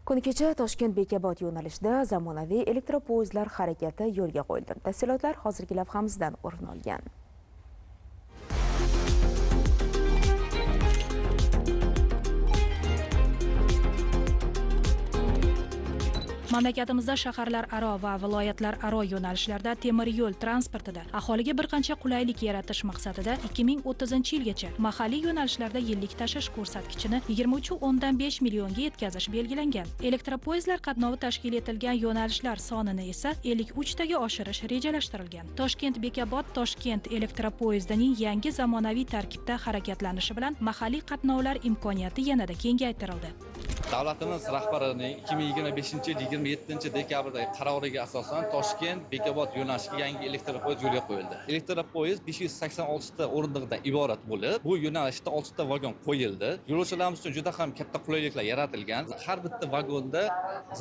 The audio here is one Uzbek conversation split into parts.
Kuni kecha Toshkent Bekobod yo'nalishida zamonaviy elektropoyezdlar harakati yo'lga qo'yildi. Tafsilotlar hozirgi lavhamizdan o'rin olgan. Mamlakatimizda shaharlararo va viloyatlararo yo'nalishlarda temir yo'l transportida aholiga bir qancha qulaylik yaratish maqsadida 2030-yilgacha mahalliy yo'nalishlarda yillik tashish ko'rsatkichini 23,5 millionga yetkazish belgilangan. Elektropoyezdlar qatnovi tashkil etilgan yo'nalishlar sonini esa 53 taga oshirish rejalashtirilgan. Toshkent Bekobod Toshkent elektropoyezdining yangi zamonaviy tarkibda harakatlanishi bilan mahalliy qatnovlar imkoniyati yanada kengaytirildi. Davlatimiz rahbarining 2025-27 dekabrdagi qaroriga asosan Toshkent Bekobod yo'nalishiga yangi elektropoyezd yo'lga qo'yildi. Elektropoyezd 586 ta o'rindiqdan iborat bo'lib, bu yo'nalishda 6 ta vagon qo'yildi. Yo'lovchilarimiz uchun juda ham katta qulayliklar yaratilgan. Har bitta vagonda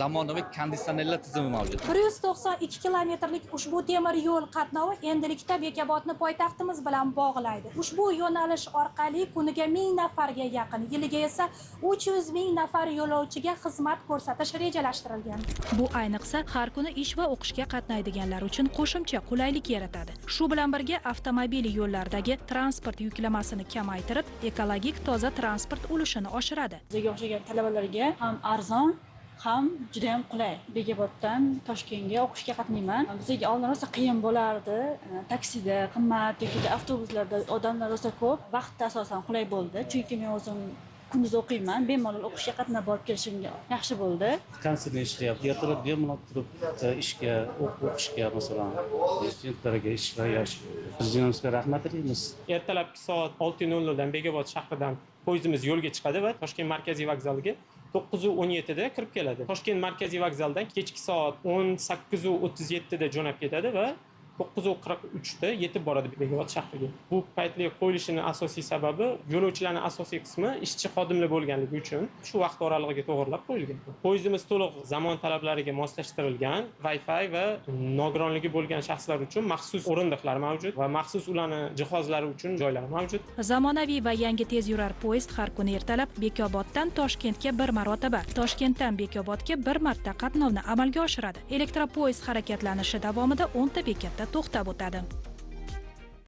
zamonaviy konditsionerlar tizimi mavjud. 192 kilometrlik ushbu temir yo'l qatnovi endilikda Bekobodni poytaxtimiz bilan bog'laydi. Ushbu yo'nalish orqali kuniga 1000 nafarga yaqin, yiliga esa 300 ming nafar yo'lovchiga xizmat ko'rsatish rejalashtirilgan. Bu ayniqsa har kuni ish va o'qishga qatnaydiganlar uchun qo'shimcha qulaylik yaratadi. Shu bilan birga avtomobil yo'llardagi transport yuklamasini kamaytirib, ekologik toza transport ulushini oshiradi. Bizga o'xshagan talabalarga ham arzon, ham juda ham qulay. Bekoboddan Toshkentga o'qishga qatnayman. Bizga oldin rosa qiyin bo'lardi. Taksida qimmat yoki avtobuslarda odamlar rosa ko'p. Vaqtda asosan qulay bo'ldi, chunki men o'zim kunduz o'qiyman, bemalol o'qishga qatnab borib kelishimga yaxshi bo'ldi. Konsertni ishlayapti, ertalab bemalol turib ishga, o'qishga masalan, studentlarga ishga yaxshi. Prezidentga rahmat aytamiz. Ertalabki soat 6:00 dan Bekobod shahridan poyezdimiz yo'lga chiqadi va Toshkent markaziy vokzaliga 9:17 da kirib keladi. Toshkent markaziy vokzalidan kechki soat 18:37 da jo'nab ketadi va 9:43 da yetib boradi Bekobod shahriga. Bu paytli qo'yilishining asosiy sababi yo'lovchilarning asosiy qismi ishchi xodimlar bo'lganligi uchun shu vaqt oralig'iga to'g'rilab qo'yilgan. Poyezdimiz to'liq zamon talablariga moslashtirilgan, Wi-Fi va nogironligi bo'lgan shaxslar uchun maxsus o'rindiqlar mavjud va maxsus ularning jihozlari uchun joylar mavjud. Zamonaviy va yangi tezyurar poyezd har kuni ertalab Bekoboddan Toshkentga bir marotaba, Toshkentdan Bekobodga bir marta qatnovni amalga oshiradi. Elektropoyezd harakatlanishi davomida 10 ta bekatda to'xtab o'tadi.